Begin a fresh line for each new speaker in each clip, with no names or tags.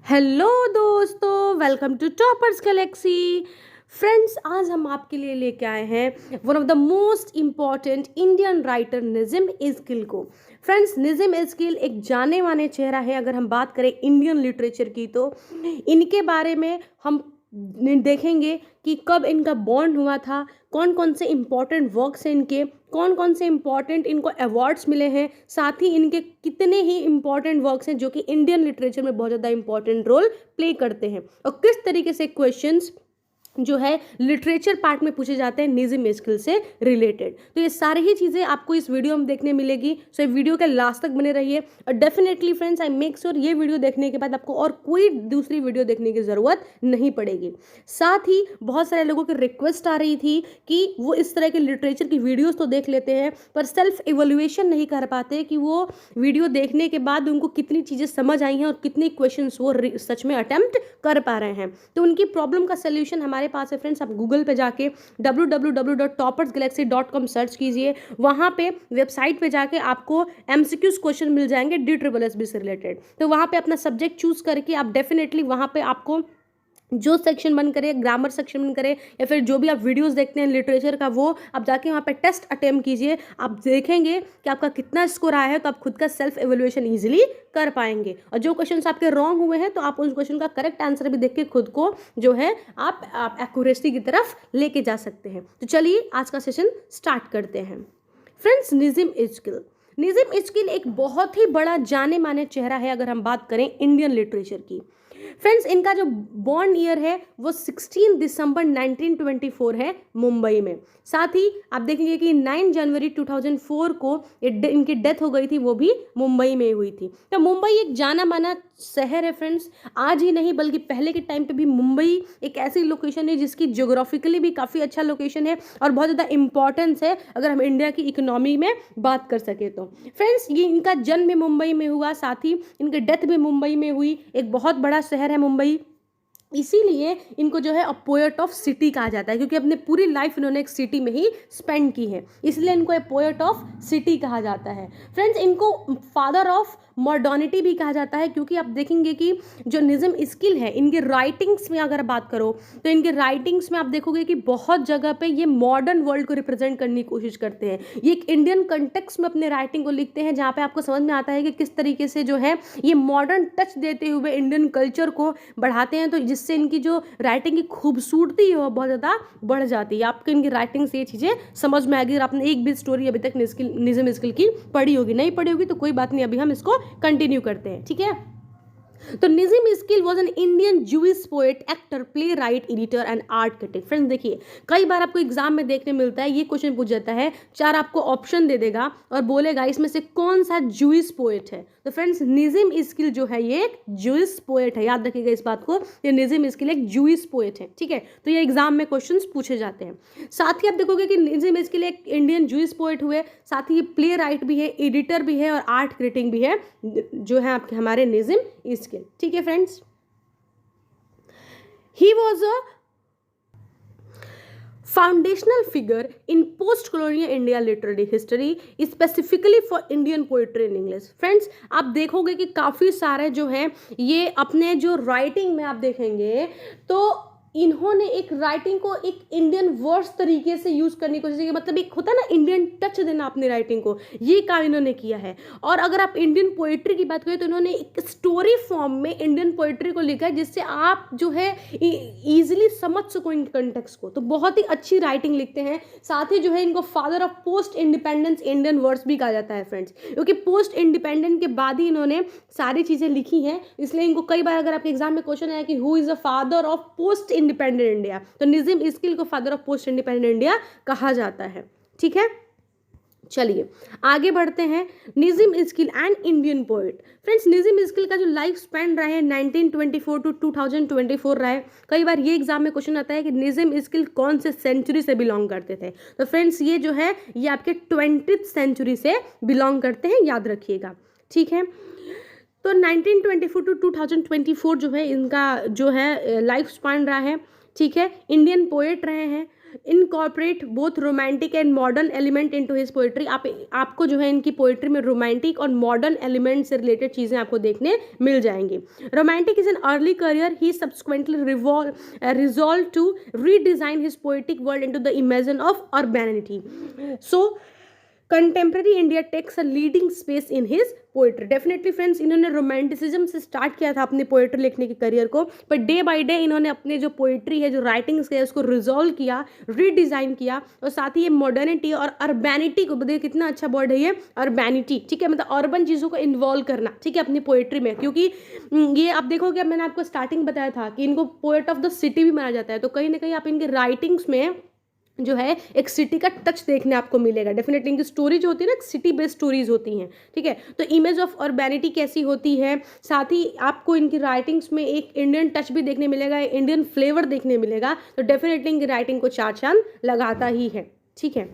Hello दोस्तों, welcome to Toppers Galaxy. Friends, आज हम आपके लिए लेके आए हैं one of the most important Indian writer Nissim Ezekiel को। फ्रेंड्स, निज़िम इस्किल एक जाने माने चेहरा है। अगर हम बात करें इंडियन लिटरेचर की तो इनके बारे में हम देखेंगे कि कब इनका बॉन्ड हुआ था, कौन कौन से इम्पॉर्टेंट वर्क्स हैं इनके, कौन कौन से इम्पॉर्टेंट इनको अवार्ड्स मिले हैं, साथ ही इनके कितने ही इम्पॉर्टेंट वर्क्स हैं जो कि इंडियन लिटरेचर में बहुत ज़्यादा इम्पॉर्टेंट रोल प्ले करते हैं, और किस तरीके से क्वेश्चंस जो है लिटरेचर पार्ट में पूछे जाते हैं निज़िम इस्किल से रिलेटेड। तो ये सारी ही चीज़ें आपको इस वीडियो में देखने मिलेगी। सो ये वीडियो के लास्ट तक बने रहिए, और definitely friends, I make sure ये वीडियो देखने के बाद आपको और कोई दूसरी वीडियो देखने की ज़रूरत नहीं पड़ेगी। साथ ही बहुत सारे लोगों की रिक्वेस्ट आ रही थी कि वो इस तरह के लिटरेचर की वीडियोज़ तो देख लेते हैं पर सेल्फ इवोल्यूशन नहीं कर पाते कि वो वीडियो देखने के बाद उनको कितनी चीज़ें समझ आई हैं और कितने क्वेश्चन वो सच में अटेम्प्ट कर पा रहे हैं। तो उनकी प्रॉब्लम का सोल्यूशन हमारे पास है फ्रेंड्स। आप गूगल पे जाके www.toppersgalaxy.com सर्च कीजिए। वहाँ पे वेबसाइट पे जाके आपको MCQs क्वेश्चन मिल जाएंगे DSSB से रिलेटेड। तो वहाँ पे अपना सब्जेक्ट चूज करके आप डेफिनेटली वहाँ पे आपको जो सेक्शन बन करे, ग्रामर सेक्शन बन करे, या फिर जो भी आप वीडियोस देखते हैं लिटरेचर का, वो आप जाके वहाँ पे टेस्ट अटेम्प्ट कीजिए। आप देखेंगे कि आपका कितना स्कोर आया है, तो आप खुद का सेल्फ एवेल्युएशन इजीली कर पाएंगे। और जो क्वेश्चंस आपके रॉन्ग हुए हैं तो आप उस क्वेश्चन का करेक्ट आंसर भी देख के खुद को जो है आप एक्यूरेसी की तरफ लेके जा सकते हैं। तो चलिए आज का सेशन स्टार्ट करते हैं। फ्रेंड्स, निज़िम इस्किल एक बहुत ही बड़ा जाने माने चेहरा है अगर हम बात करें इंडियन लिटरेचर की। फ्रेंड्स, इनका जो बॉर्न ईयर है वो 16 दिसंबर 1924 है मुंबई में। साथ ही आप देखेंगे कि 9 जनवरी 2004 को इनकी डेथ हो गई थी, वो भी मुंबई में हुई थी। तो मुंबई एक जाना माना शहर है फ्रेंड्स। आज ही नहीं बल्कि पहले के टाइम पे भी मुंबई एक ऐसी लोकेशन है जिसकी ज्योग्राफिकली भी काफ़ी अच्छा लोकेशन है और बहुत ज़्यादा इंपॉर्टेंस है अगर हम इंडिया की इकोनॉमी में बात कर सके तो। फ्रेंड्स, ये इनका जन्म भी मुंबई में हुआ, साथ ही इनकी डेथ भी मुंबई में हुई। एक बहुत बड़ा शहर है मुंबई, इसीलिए इनको जो है अ पोएट ऑफ सिटी कहा जाता है, क्योंकि अपने पूरी लाइफ इन्होंने एक सिटी में ही स्पेंड की है, इसलिए इनको ए पोएट ऑफ सिटी कहा जाता है। फ्रेंड्स, इनको फादर ऑफ मॉडर्निटी भी कहा जाता है, क्योंकि आप देखेंगे कि जो निज़िम इस्किल है इनके राइटिंग्स में अगर बात करो तो इनके राइटिंग्स में आप देखोगे कि बहुत जगह पे ये मॉडर्न वर्ल्ड को रिप्रेजेंट करने की कोशिश करते हैं। ये एक इंडियन कंटेक्स्ट में अपने राइटिंग को लिखते हैं, जहाँ पे आपको समझ में आता है कि किस तरीके से जो है ये मॉडर्न टच देते हुए इंडियन कल्चर को बढ़ाते हैं, तो जिससे इनकी जो राइटिंग की खूबसूरती है वो बहुत ज़्यादा बढ़ जाती है। आपको इनकी राइटिंग से ये चीज़ें समझ में आएगी। अगर आपने एक भी स्टोरी अभी तक निज़िम इस्किल की पढ़ी होगी, नहीं पढ़ी होगी तो कोई बात नहीं, अभी हम इसको कंटिन्यू करते हैं, ठीक है। तो Nissim Ezekiel was an Indian Jewish poet, actor, playwright, editor and art critic. Friends, देखिए कई बार आपको एग्जाम में देखने मिलता है, ये क्वेश्चन पूछ जाता है, 4 आपको ऑप्शन दे देगा और बोलेगा इसमें से कौन सा जूइश पोएट है। तो फ्रेंड्स, निज़िम इस्किल जो है ये एक जूइश पोएट है, याद रखिएगा इस बात को। ये निज़िम इस्किल एक जूइश पोएट है, ठीक है। तो ये एग्जाम में क्वेश्चन पूछे जाते हैं। साथ ही आप देखोगे कि निज़िम इस्किल एक इंडियन जूइश पोएट हुए, साथ ही प्ले राइट भी है, एडिटर भी है और आर्ट क्रिटिक भी है, जो है आपके हमारे निज़िम इस्किल, ठीक है friends. He was a foundational figure in post-colonial India literary history, specifically for Indian poetry in English। Friends, आप देखोगे कि काफ़ी सारे जो हैं ये अपने जो राइटिंग में आप देखेंगे तो इन्होंने एक राइटिंग को एक इंडियन वर्ड्स तरीके से यूज करने की कोशिश की, मतलब एक होता है ना इंडियन टच देना अपनी राइटिंग को, ये काम इन्होंने किया है। और अगर आप इंडियन पोएट्री की बात करें तो इन्होंने एक स्टोरी फॉर्म में इंडियन पोएट्री को लिखा है, जिससे आप जो है इजीली समझ सको इन कंटेक्स्ट को। तो बहुत ही अच्छी राइटिंग लिखते हैं। साथ ही जो है इनको father of post independence Indian words भी कहा जाता है फ्रेंड्स, क्योंकि पोस्ट इंडिपेंडेंट के बाद ही इन्होंने सारी चीज़ें लिखी हैं, इसलिए इनको कई बार अगर आपके एग्जाम में क्वेश्चन आया कि who is the father of post independent India, तो निज़िम इस्किल को father of post independent India कहा जाता है, ठीक है। चलिए आगे बढ़ते हैं। Nissim Ezekiel and Indian poet. Friends, Nissim Ezekiel का जो लाइफ स्पैन रहा है 1924 टू 2024 रहा है। कई बार ये एग्जाम में क्वेश्चन आता है कि निज़िम इस्किल कौन से सेंचुरी से बिलोंग करते थे। तो फ्रेंड्स, ये जो है ये आपके 20th सेंचुरी से बिलोंग करते हैं, याद रखिएगा, ठीक है। तो 1924 टू 2024 जो है इनका जो है लाइफ स्पैन रहा है, ठीक है। इंडियन पोएट रहे हैं। Incorporate both romantic and modern element into his poetry. आपको जो है इनकी पोएट्री में रोमांटिक और मॉडर्न एलिमेंट से रिलेटेड चीज़ें आपको देखने मिल जाएंगी। Romantic is an early career, he subsequently resolve to redesign his poetic world into the imagine of urbanity. So contemporary India takes a leading space in his poetry. Definitely friends, इन्होंने romanticism से start किया था अपने poetry लिखने के career को, per day by day इन्होंने अपने जो पोएट्री है, जो राइटिंग्स है, उसको रिजॉल्व किया, रीडिज़ाइन किया, और साथ ही ये मॉडर्निटी और अर्बैनिटी को, देखिए कितना अच्छा वर्ड है ये अर्बैनिटी, ठीक है, मतलब अर्बन चीज़ों को इन्वॉल्व करना, ठीक है, अपनी पोएट्री में। क्योंकि ये आप देखोगे, मैंने आपको स्टार्टिंग बताया था कि इनको पोएट ऑफ द सिटी भी माना जाता है, तो कहीं ना कहीं आप इनके राइटिंग्स में जो है एक सिटी का टच देखने आपको मिलेगा। डेफिनेटली इनकी स्टोरी जो होती है ना, सिटी बेस्ड स्टोरीज होती हैं, ठीक है। तो इमेज ऑफ अर्बैनिटी कैसी होती है, साथ ही आपको इनकी राइटिंग्स में एक इंडियन टच भी देखने मिलेगा, इंडियन फ्लेवर देखने मिलेगा, तो डेफिनेटली इनकी राइटिंग को चार चांद लगाता ही है, ठीक है।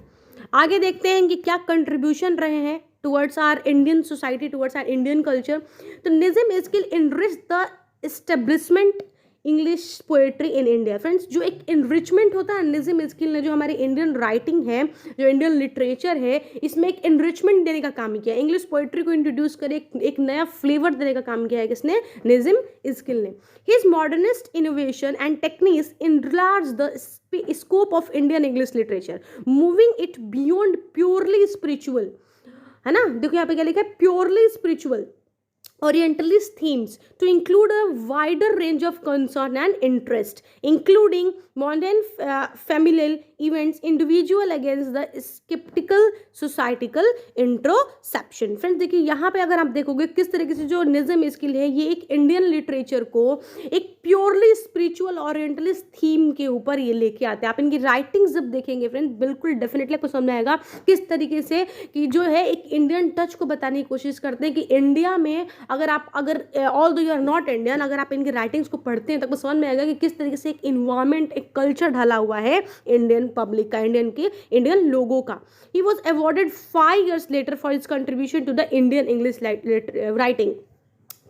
आगे देखते हैं कि क्या कंट्रीब्यूशन रहे हैं towards our Indian society, towards our Indian culture. तो Nissim Ezekiel enrich the establishment English poetry in India. Friends, जो एक इनरिचमेंट होता है निज़्म इस्किल ने, जो हमारी इंडियन राइटिंग है, जो इंडियन लिटरेचर है, इसमें एक इनरिचमेंट देने का काम किया, इंग्लिश पोएट्री को इंट्रोड्यूस कर एक नया फ्लेवर देने का काम किया है किसने, निज़्म इस्किल ने। His modernist innovation and techniques enlarge the scope of Indian English literature, moving it beyond purely spiritual, है ना, देखो यहाँ पे क्या लिखा है, purely spiritual Orientalist themes to include a wider range of concern and interest, including modern familial events, individual against the skeptical societal introspection। Friends देखिए यहाँ पे अगर आप देखोगे किस तरीके से जो निज़्म स्किल है, ये एक इंडियन लिटरेचर को एक प्योरली स्पिरिचुअल ओरिएंटलिस्ट थीम के ऊपर ये लेके आते हैं। आप इनकी राइटिंग्स जब देखेंगे फ्रेंड्स, बिल्कुल डेफिनेटली आपको समझ आएगा किस तरीके से कि जो है एक इंडियन टच को बताने की कोशिश करते हैं कि इंडिया में अगर ऑल दो यू आर नॉट इंडियन, अगर आप इनकी राइटिंग्स को पढ़ते हैं तो आपको समझ में आएगा कि किस तरीके से एक इन्वायरमेंट, एक कल्चर ढला हुआ है इंडियन पब्लिक का, इंडियन लोगों का। ही was awarded 5 years later for his contribution to the Indian English writing.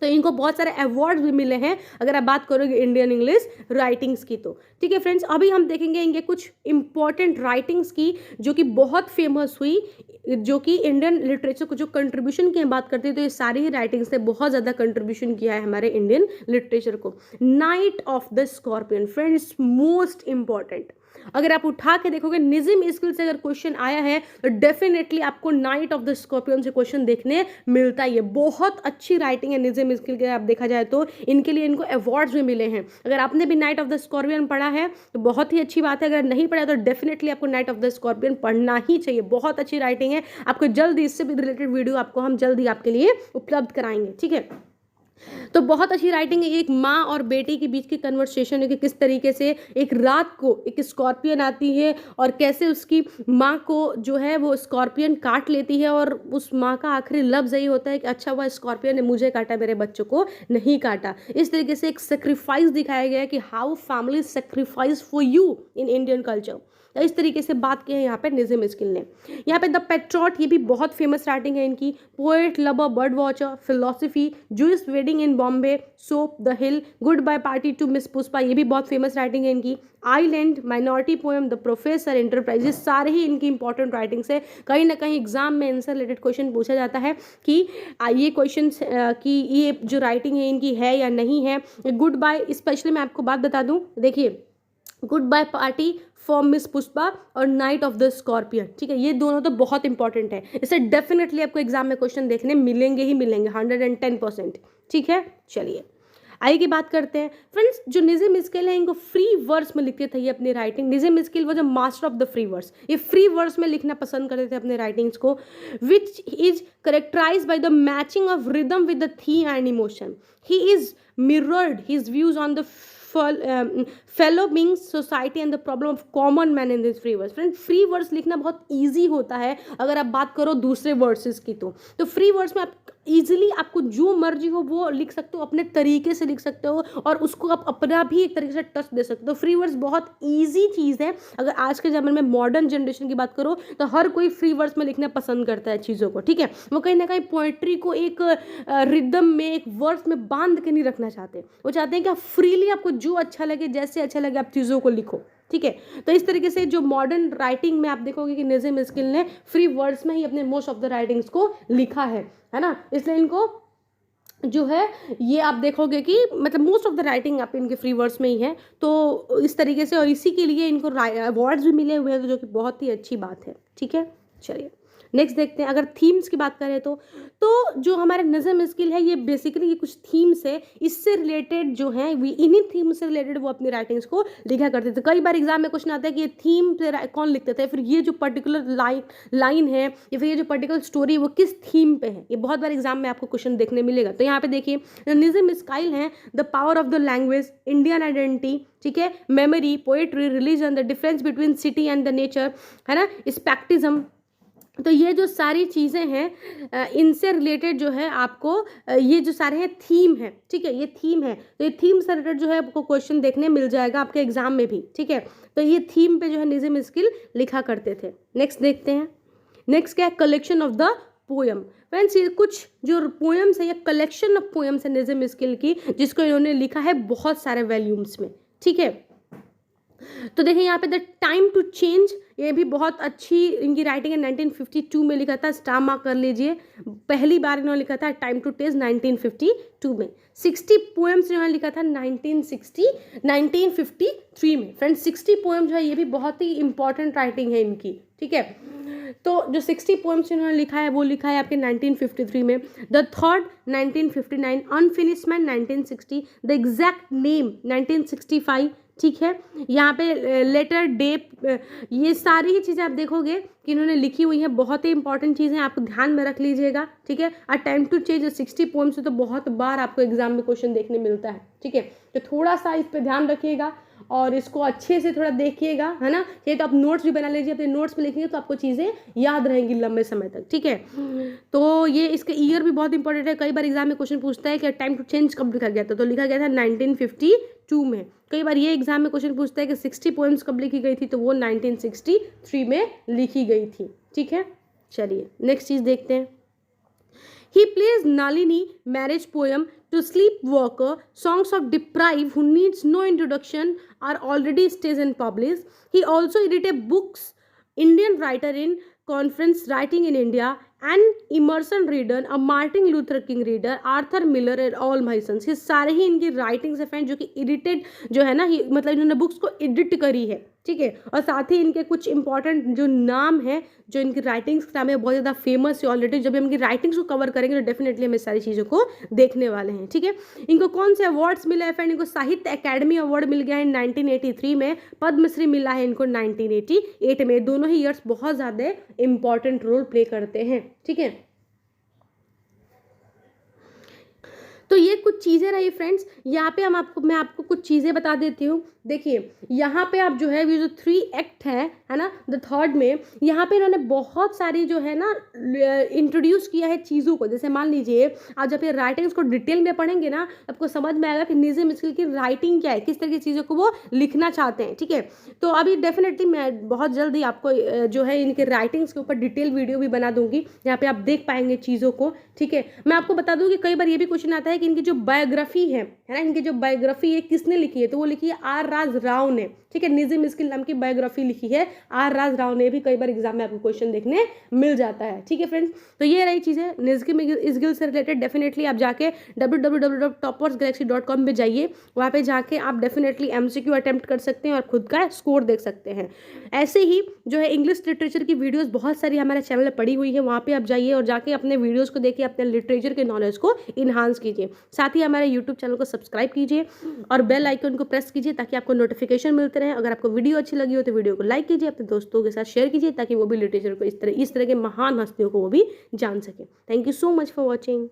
तो इनको बहुत सारे अवार्ड भी मिले हैं अगर आप बात करोगे इंडियन इंग्लिश राइटिंग्स की तो, ठीक है फ्रेंड्स। अभी हम देखेंगे इनके कुछ इंपॉर्टेंट राइटिंग्स की जो कि बहुत फेमस हुई, जो कि इंडियन लिटरेचर को जो कंट्रीब्यूशन की बात करते हैं, तो ये सारी ही राइटिंग्स ने बहुत ज़्यादा कंट्रीब्यूशन किया है हमारे इंडियन लिटरेचर को। Night of the scorpion, friends most important, अगर आप उठा के देखोगे निज़्म स्किल से अगर क्वेश्चन आया है तो डेफिनेटली आपको नाइट ऑफ द स्कॉर्पियन से क्वेश्चन देखने मिलता ही है। बहुत अच्छी राइटिंग है निज़्म स्किल के, आप देखा जाए तो इनके लिए इनको अवार्ड्स भी मिले हैं। अगर आपने भी नाइट ऑफ द स्कॉर्पियन पढ़ा है तो बहुत ही अच्छी बात है, अगर नहीं पढ़ा तो डेफिनेटली आपको नाइट ऑफ द स्कॉर्पियन पढ़ना ही चाहिए। बहुत अच्छी राइटिंग है, आपको जल्दी इससे भी रिलेटेड वीडियो आपको हम जल्दी आपके लिए उपलब्ध कराएंगे, ठीक है। तो बहुत अच्छी राइटिंग है, एक माँ और बेटी के बीच की कन्वर्सेशन है कि किस तरीके से एक रात को एक स्कॉर्पियन आती है और कैसे उसकी माँ को जो है वो स्कॉर्पियन काट लेती है, और उस माँ का आखिरी लफ्ज़ यही होता है कि अच्छा वह स्कॉर्पियन ने मुझे काटा, मेरे बच्चों को नहीं काटा। इस तरीके से एक सेक्रीफाइस दिखाया गया है कि how family sacrifice for you in Indian culture. तो इस तरीके से बात की है यहाँ पे निज़्म स्किल ने। यहाँ पे द पेट्रोट, ये भी बहुत फेमस राइटिंग है इनकी। Poet, lover, bird watcher, philosophy, Jewish wedding in Bombay, soap, the hill, goodbye party to miss Pushpa, ये भी बहुत फेमस राइटिंग है इनकी। Island, minority poem, the professor, enterprises, सारे ही इनकी इंपॉर्टेंट राइटिंग्स है। कहीं ना कहीं एग्जाम में इनसे रिलेटेड क्वेश्चन पूछा जाता है कि ये क्वेश्चन कि ये जो राइटिंग है इनकी है या नहीं है। गुड बाय, स्पेशली मैं आपको बात बता दूँ, देखिए goodbye party for miss Pushpa और नाइट ऑफ द स्कॉर्पियन, ठीक है, ये दोनों तो बहुत इंपॉर्टेंट है, इससे डेफिनेटली आपको एग्जाम में क्वेश्चन देखने मिलेंगे ही मिलेंगे 110%, ठीक है। चलिए आगे की बात करते हैं फ्रेंड्स। जो निज़्म स्किल है इनको फ्री वर्स में लिखते थे ये अपनी writing. Nissim Ezekiel was a master of the free verse, ये फ्री वर्स में लिखना पसंद करते थे अपने राइटिंग्स को, which is characterise by the matching of rhythm with the theme and emotion. He is mirrored his views on the fellow beings, society and the problem of common man in this free verse. Friend free verse लिखना बहुत easy होता है अगर आप बात करो दूसरे versus की, तो फ्री वर्स में आप ईजिली आपको जो मर्जी हो वो लिख सकते हो, अपने तरीके से लिख सकते हो और उसको आप अपना भी एक तरीके से टच दे सकते हो। फ्री वर्स बहुत ईजी चीज़ है। अगर आज के ज़माने में मॉडर्न जनरेशन की बात करो तो हर कोई फ्री वर्स में लिखना पसंद करता है चीज़ों को, ठीक है। वो कहीं ना कहीं पोएट्री को एक रिदम में, एक वर्स में बांध के नहीं रखना लिखना चाहते हैं, वो चाहते हैं कि आप फ्रीली, आपको जो अच्छा लगे, जैसे अच्छा लगे आप चीज़ों को लिखो, ठीक है। तो इस तरीके से जो मॉडर्न राइटिंग में आप देखोगे कि निज़म इस्किल ने फ्री वर्ड्स में ही अपने मोस्ट ऑफ द राइटिंग्स को लिखा है ना, इसलिए इनको जो है ये आप देखोगे कि मतलब मोस्ट ऑफ द राइटिंग आप इनके फ्री वर्ड्स में ही है, तो इस तरीके से, और इसी के लिए इनको अवार्ड्स भी मिले हुए हैं, जो कि बहुत ही अच्छी बात है, ठीक है। चलिए नेक्स्ट देखते हैं। अगर थीम्स की बात करें तो जो हमारे नज़म स्किल है ये बेसिकली ये कुछ थीम्स है, इससे रिलेटेड जो है इन्हीं थीम से रिलेटेड वो अपनी राइटिंग्स को लिखा करते थे। कई बार एग्जाम में क्वेश्चन आता है कि ये थीम से कौन लिखते थे, फिर ये जो पर्टिकुलर लाइन है या फिर ये जो पर्टिकुलर स्टोरी वो किस थीम पे है, ये बहुत बार एग्जाम में आपको क्वेश्चन देखने मिलेगा। तो यहाँ पे देखिए नज़म स्किल है the power of the language, Indian identity, ठीक है, memory, poetry, religion, the difference between city and the nature, है ना, स्पेक्टिज्म। तो ये जो सारी चीज़ें हैं इनसे रिलेटेड जो है आपको ये जो सारे हैं थीम है, ठीक है, ये थीम है। तो ये थीम से रिलेटेड जो है आपको क्वेश्चन देखने मिल जाएगा आपके एग्जाम में भी, ठीक है। तो ये थीम पे जो है निज़म स्किल लिखा करते थे। नेक्स्ट देखते हैं। नेक्स्ट क्या है, collection of the poem. Friends ये कुछ जो पोएम्स है, ये कलेक्शन ऑफ पोएम्स है निज़म स्किल की, जिसको इन्होंने लिखा है बहुत सारे वॉल्यूम्स में, ठीक है। तो देखिए यहाँ पे द टाइम टू चेंज, ये भी बहुत अच्छी इनकी राइटिंग है, 1952 में लिखा था, स्टार मार्क कर लीजिए। पहली बार इन्होंने लिखा था टाइम टू टेस्ट 1952 में। 60 पोएम्स इन्होंने लिखा था 1953 में। फ्रेंड्स 60 पोएम जो है ये भी बहुत ही इंपॉर्टेंट राइटिंग है इनकी, ठीक है। तो जो 60 पोएम्स इन्होंने लिखा है वो लिखा है आपके 1953 में, the thought 1959, अनफिनिशमेंट 1960, the exact name 1965, ठीक है। यहाँ पे लेटर डे, ये सारी ही चीज़ें आप देखोगे कि इन्होंने लिखी हुई हैं, बहुत ही इंपॉर्टेंट चीज़ें आप ध्यान में रख लीजिएगा, ठीक है। A time to change 60 poems तो बहुत बार आपको एग्जाम में क्वेश्चन देखने मिलता है, ठीक है। तो थोड़ा सा इस पर ध्यान रखिएगा और इसको अच्छे से थोड़ा देखिएगा, है ना। ये तो आप नोट्स भी बना लीजिए, अपने नोट्स में लिखेंगे तो आपको चीज़ें याद रहेंगी लंबे समय तक, ठीक है। तो ये इसका ईयर भी बहुत इंपॉर्टेंट है। कई बार एग्जाम में क्वेश्चन पूछता है कि टाइम टू चेंज कब लिखा गया था, तो लिखा गया था 1952 में। कई बार ये एग्जाम में क्वेश्चन पूछता है कि 60 पोएम्स कब लिखी गई थी, तो वो 1963 में लिखी गई थी, ठीक है। चलिए नेक्स्ट चीज़ देखते हैं। He plays Nalini, marriage poem, to sleepwalker, songs of deprived who needs no introduction are already staged and published. He also edited books, Indian writer in conference writing in India, and Emerson reader, a Martin Luther King reader, Arthur Miller and all my sons. ये सारे ही इनकी writings है friend, जो कि edited जो है ना, मतलब इन्होंने बुक्स को एडिट करी है, ठीक है। और साथ ही इनके कुछ इंपॉर्टेंट जो नाम है, जो इनकी राइटिंग्स नाम है बहुत ज़्यादा फेमस है ऑलरेडी। जब हम इनकी राइटिंग्स को कवर करेंगे तो डेफिनेटली हम इस सारी चीज़ों को देखने वाले हैं, ठीक है। इनको कौन से अवार्ड्स मिले हैं फ्रेंड, इनको साहित्य अकेडमी अवार्ड मिल गया है 1983 में, पद्मश्री मिला है इनको 1988 में। दोनों ही ईयर्स बहुत ज़्यादा इंपॉर्टेंट रोल प्ले करते हैं, ठीक है। तो ये कुछ चीज़ें रही फ्रेंड्स। यहाँ पे मैं आपको कुछ चीज़ें बता देती हूँ। देखिए यहाँ पे आप जो है ये जो 3 एक्ट है ना, द थर्ड में यहाँ पे इन्होंने बहुत सारी जो है ना इंट्रोड्यूस किया है चीज़ों को। जैसे मान लीजिए आप जब ये राइटिंग्स को डिटेल में पढ़ेंगे ना, आपको समझ में आएगा कि निज़म स्किल की राइटिंग क्या है, किस तरह की चीज़ों को वो लिखना चाहते हैं, ठीक है। तो अभी डेफिनेटली मैं बहुत जल्दी आपको जो है इनके राइटिंग्स के ऊपर डिटेल वीडियो भी बना दूंगी, यहाँ पे आप देख पाएंगे चीज़ों को, ठीक है। मैं आपको बता दूँ कि कई बार ये भी क्वेश्चन आता है कि इनकी जो बायोग्राफी है ना, इनकी जो बायोग्राफी है किसने लिखी है, तो वो लिखी है आर राज राव ने, ठीक है। निज़म स्किल नाम की बायोग्राफी लिखी है आर राज राव ने, भी कई बार एग्जाम में आपको क्वेश्चन देखने मिल जाता है, ठीक है फ्रेंड्स। तो ये रही चीज़ें निज़म स्किल से रिलेटेड। डेफिनेटली आप जाके www.toppersgalaxy.com पे जाइए, वहाँ पे जाके आप डेफिनेटली MCQ अटेम्प्ट कर सकते हैं और खुद का स्कोर देख सकते हैं। ऐसे ही जो है इंग्लिश लिटरेचर की वीडियोस बहुत सारी हमारे चैनल पर पड़ी हुई है, वहाँ पे आप जाइए और जाके अपने वीडियोस को देखिए, अपने लिटरेचर के नॉलेज को इन्हांस कीजिए। साथ ही हमारे यूट्यूब चैनल को सब्सक्राइब कीजिए और बेल आइकन को प्रेस कीजिए ताकि आपको नोटिफिकेशन मिलते रहे। अगर आपको वीडियो अच्छी लगी हो तो वीडियो को लाइक कीजिए, अपने दोस्तों के साथ शेयर कीजिए ताकि वो भी लिटरेचर को इस तरह के महान हस्तियों को वो भी जान सके। Thank you so much for watching.